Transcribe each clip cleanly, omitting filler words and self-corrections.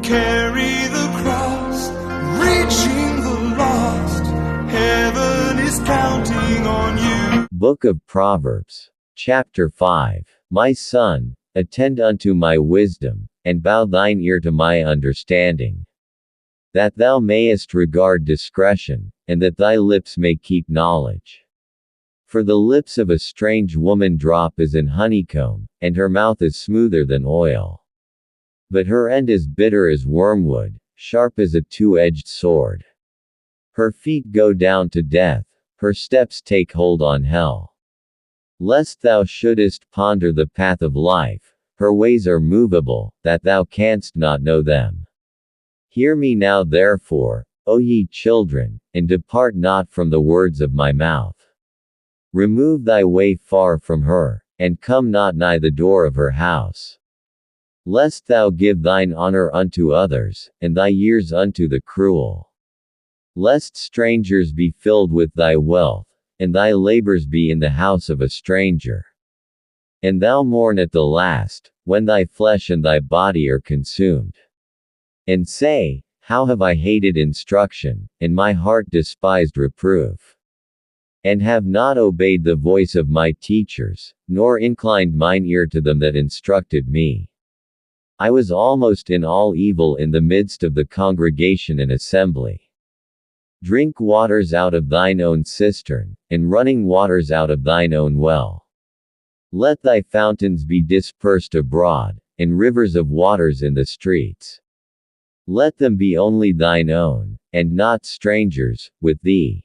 carry the cross, reaching the lost. Heaven is counting on you. Book of Proverbs, chapter 5. My son, attend unto my wisdom, and bow thine ear to my understanding, that thou mayest regard discretion, and that thy lips may keep knowledge. For the lips of a strange woman drop as in honeycomb, and her mouth is smoother than oil. But her end is bitter as wormwood, sharp as a two-edged sword. Her feet go down to death, her steps take hold on hell. Lest thou shouldest ponder the path of life, her ways are movable, that thou canst not know them. Hear me now therefore, O ye children, and depart not from the words of my mouth. Remove thy way far from her, and come not nigh the door of her house. Lest thou give thine honor unto others, and thy years unto the cruel. Lest strangers be filled with thy wealth, and thy labors be in the house of a stranger. And thou mourn at the last, when thy flesh and thy body are consumed. And say, how have I hated instruction, and my heart despised reproof. And have not obeyed the voice of my teachers, nor inclined mine ear to them that instructed me. I was almost in all evil in the midst of the congregation and assembly. Drink waters out of thine own cistern, and running waters out of thine own well. Let thy fountains be dispersed abroad, and rivers of waters in the streets. Let them be only thine own, and not strangers, with thee.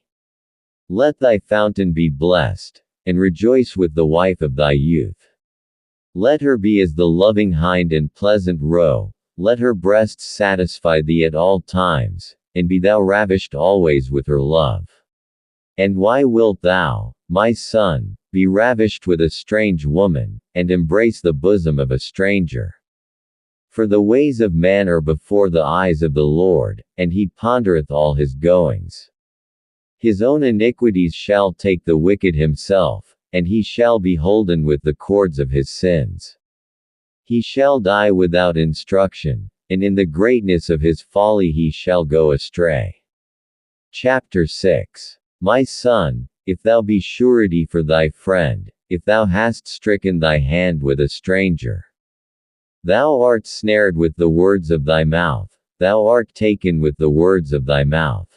Let thy fountain be blessed, and rejoice with the wife of thy youth. Let her be as the loving hind and pleasant roe, let her breasts satisfy thee at all times, and be thou ravished always with her love. And why wilt thou, my son, be ravished with a strange woman, and embrace the bosom of a stranger? For the ways of man are before the eyes of the Lord, and he pondereth all his goings. His own iniquities shall take the wicked himself, and he shall be holden with the cords of his sins. He shall die without instruction, and in the greatness of his folly he shall go astray. Chapter 6. My son, if thou be surety for thy friend, if thou hast stricken thy hand with a stranger. Thou art snared with the words of thy mouth, thou art taken with the words of thy mouth.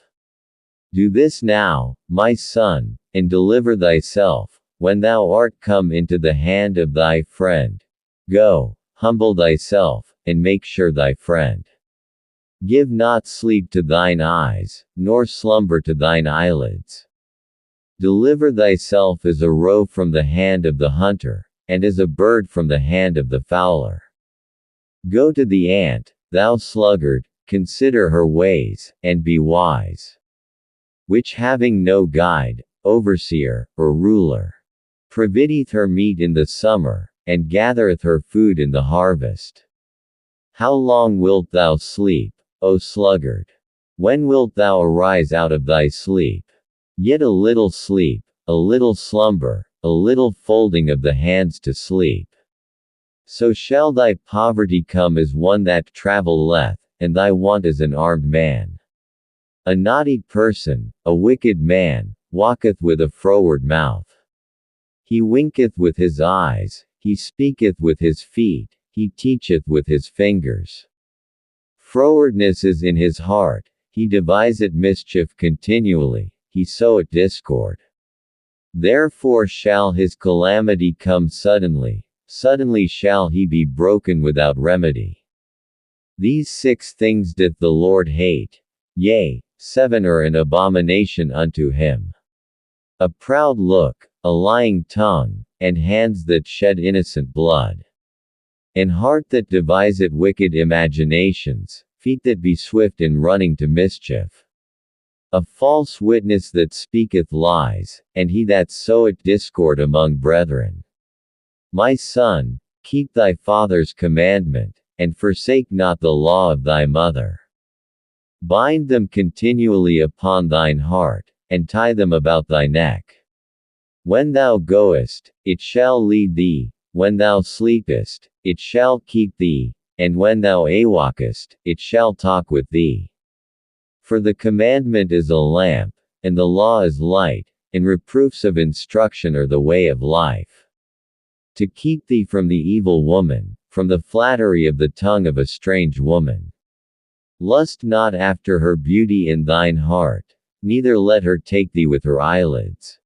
Do this now, my son, and deliver thyself, when thou art come into the hand of thy friend. Go, humble thyself, and make sure thy friend. Give not sleep to thine eyes, nor slumber to thine eyelids. Deliver thyself as a roe from the hand of the hunter, and as a bird from the hand of the fowler. Go to the ant, thou sluggard, consider her ways, and be wise. Which having no guide, overseer, or ruler, provideth her meat in the summer, and gathereth her food in the harvest. How long wilt thou sleep, O sluggard? When wilt thou arise out of thy sleep? Yet a little sleep, a little slumber, a little folding of the hands to sleep. So shall thy poverty come as one that travelleth, and thy want as an armed man. A naughty person, a wicked man, walketh with a froward mouth. He winketh with his eyes, he speaketh with his feet, he teacheth with his fingers. Frowardness is in his heart, he deviseth mischief continually, he soweth discord. Therefore shall his calamity come suddenly, suddenly shall he be broken without remedy. These 6 things doth the Lord hate, yea, 7 are an abomination unto him. A proud look, a lying tongue, and hands that shed innocent blood. An heart that deviseth wicked imaginations, feet that be swift in running to mischief. A false witness that speaketh lies, and he that soweth discord among brethren. My son, keep thy father's commandment, and forsake not the law of thy mother. Bind them continually upon thine heart, and tie them about thy neck. When thou goest, it shall lead thee, when thou sleepest, it shall keep thee, and when thou awakest, it shall talk with thee. For the commandment is a lamp, and the law is light, and reproofs of instruction are the way of life. To keep thee from the evil woman, from the flattery of the tongue of a strange woman. Lust not after her beauty in thine heart, neither let her take thee with her eyelids.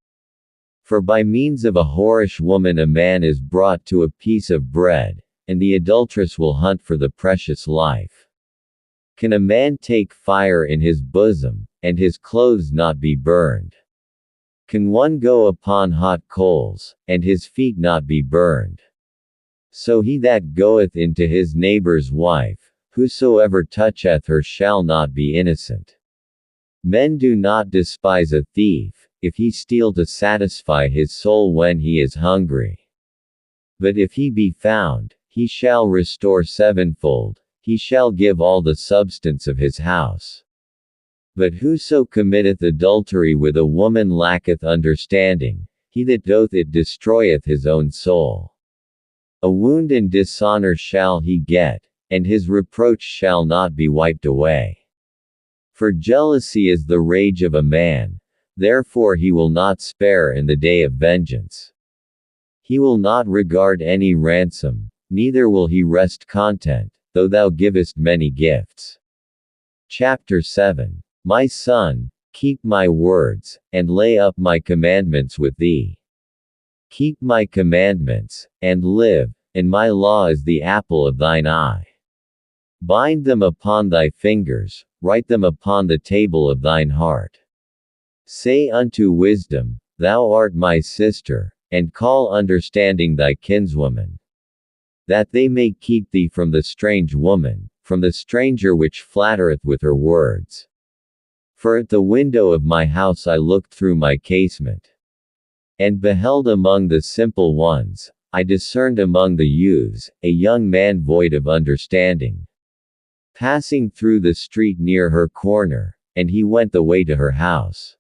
For by means of a whorish woman a man is brought to a piece of bread, and the adulteress will hunt for the precious life. Can a man take fire in his bosom, and his clothes not be burned? Can one go upon hot coals, and his feet not be burned? So he that goeth into his neighbor's wife, whosoever toucheth her shall not be innocent. Men do not despise a thief, if he steal to satisfy his soul when he is hungry. But if he be found, he shall restore sevenfold, he shall give all the substance of his house. But whoso committeth adultery with a woman lacketh understanding, he that doth it destroyeth his own soul. A wound and dishonor shall he get, and his reproach shall not be wiped away. For jealousy is the rage of a man, therefore he will not spare in the day of vengeance. He will not regard any ransom, neither will he rest content, though thou givest many gifts. Chapter 7. My son, keep my words, and lay up my commandments with thee. Keep my commandments, and live, and my law is the apple of thine eye. Bind them upon thy fingers, write them upon the table of thine heart. Say unto wisdom, thou art my sister, and call understanding thy kinswoman. That they may keep thee from the strange woman, from the stranger which flattereth with her words. For at the window of my house I looked through my casement, and beheld among the simple ones, I discerned among the youths, a young man void of understanding. Passing through the street near her corner, and he went the way to her house.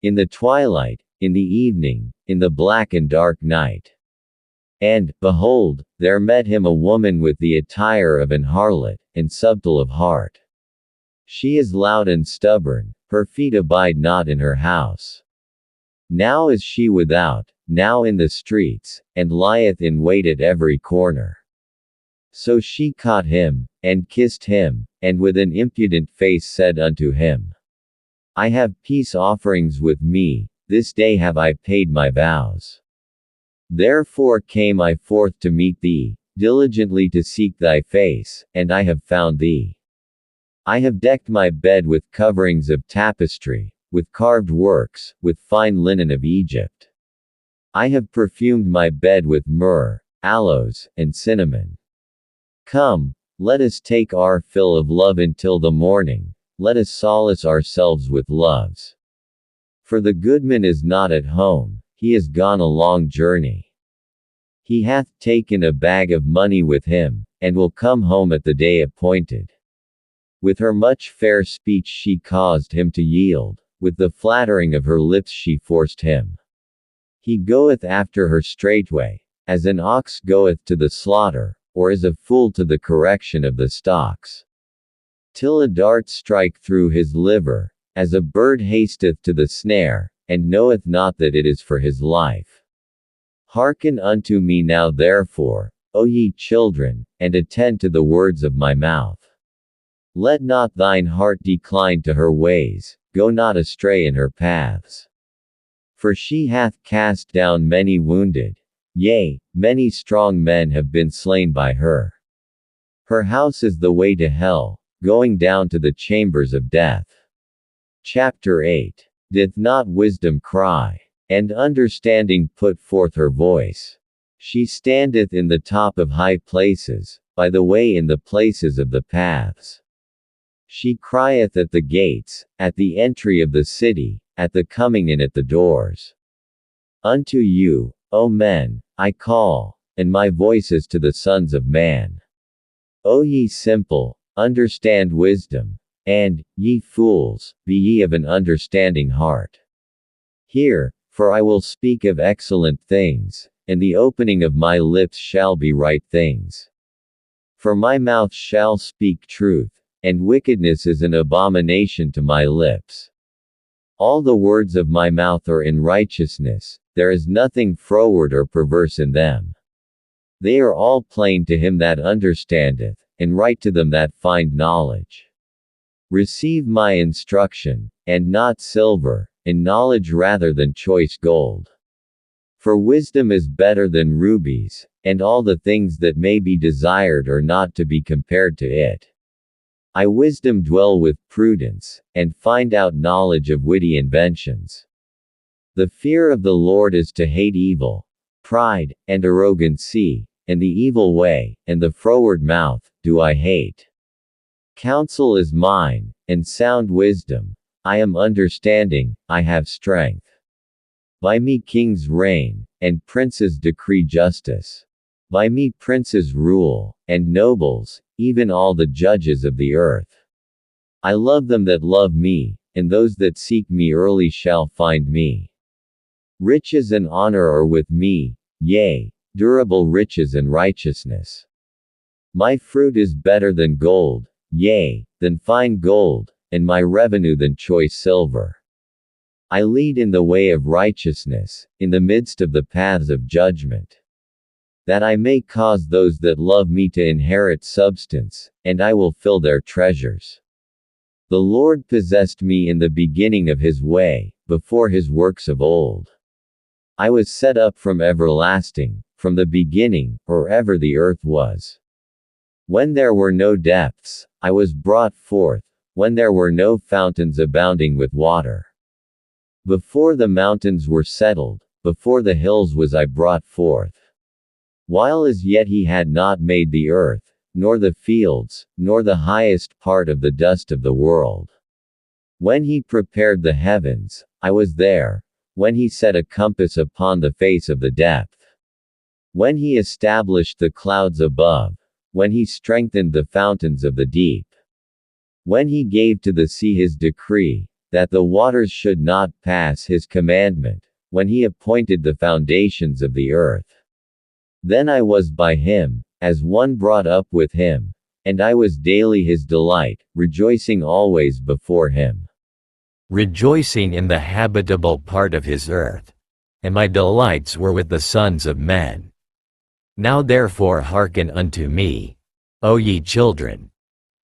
In the twilight, in the evening, in the black and dark night. And, behold, there met him a woman with the attire of an harlot, and subtle of heart. She is loud and stubborn, her feet abide not in her house. Now is she without, now in the streets, and lieth in wait at every corner. So she caught him, and kissed him, and with an impudent face said unto him, I have peace offerings with me, this day have I paid my vows. Therefore came I forth to meet thee, diligently to seek thy face, and I have found thee. I have decked my bed with coverings of tapestry, with carved works, with fine linen of Egypt. I have perfumed my bed with myrrh, aloes, and cinnamon. Come, let us take our fill of love until the morning, let us solace ourselves with loves. For the goodman is not at home, he is gone a long journey. He hath taken a bag of money with him, and will come home at the day appointed. With her much fair speech she caused him to yield, with the flattering of her lips she forced him. He goeth after her straightway, as an ox goeth to the slaughter, or as a fool to the correction of the stocks. Till a dart strike through his liver, as a bird hasteth to the snare, and knoweth not that it is for his life. Hearken unto me now therefore, O ye children, and attend to the words of my mouth. Let not thine heart decline to her ways, go not astray in her paths. For she hath cast down many wounded, yea, many strong men have been slain by her. Her house is the way to hell, going down to the chambers of death. Chapter 8. Doth not wisdom cry, and understanding put forth her voice? She standeth in the top of high places, by the way in the places of the paths. She crieth at the gates, at the entry of the city, at the coming in at the doors. Unto you, O men, I call, and my voice is to the sons of man. O ye simple, understand wisdom, and, ye fools, be ye of an understanding heart. Hear, for I will speak of excellent things, and the opening of my lips shall be right things. For my mouth shall speak truth, and wickedness is an abomination to my lips. All the words of my mouth are in righteousness, there is nothing froward or perverse in them. They are all plain to him that understandeth, and right to them that find knowledge. Receive my instruction, and not silver, and knowledge rather than choice gold. For wisdom is better than rubies, and all the things that may be desired are not to be compared to it. I wisdom dwell with prudence, and find out knowledge of witty inventions. The fear of the Lord is to hate evil, pride, and arrogancy, and the evil way, and the froward mouth, do I hate. Counsel is mine, and sound wisdom. I am understanding, I have strength. By me kings reign, and princes decree justice. By me princes rule, and nobles, even all the judges of the earth. I love them that love me, and those that seek me early shall find me. Riches and honor are with me, yea, durable riches and righteousness. My fruit is better than gold, yea, than fine gold, and my revenue than choice silver. I lead in the way of righteousness, in the midst of the paths of judgment. That I may cause those that love me to inherit substance, and I will fill their treasures. The Lord possessed me in the beginning of his way, before his works of old. I was set up from everlasting, from the beginning, or ever the earth was. When there were no depths, I was brought forth, when there were no fountains abounding with water. Before the mountains were settled, before the hills was I brought forth. While as yet he had not made the earth, nor the fields, nor the highest part of the dust of the world. When he prepared the heavens, I was there, when he set a compass upon the face of the depth. When he established the clouds above, when he strengthened the fountains of the deep. When he gave to the sea his decree, that the waters should not pass his commandment, when he appointed the foundations of the earth. Then I was by him, as one brought up with him, and I was daily his delight, rejoicing always before him. Rejoicing in the habitable part of his earth. And my delights were with the sons of men. Now therefore hearken unto me, O ye children.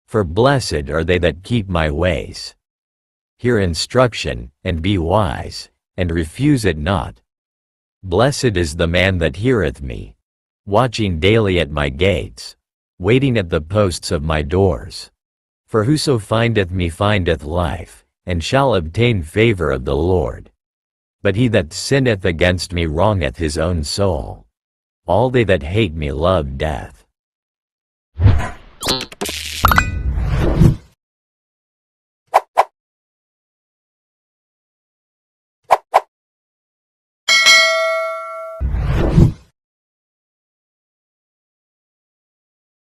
For blessed are they that keep my ways. Hear instruction, and be wise, and refuse it not. Blessed is the man that heareth me, watching daily at my gates, waiting at the posts of my doors. For whoso findeth me findeth life, and shall obtain favor of the Lord. But he that sinneth against me wrongeth his own soul. All they that hate me love death.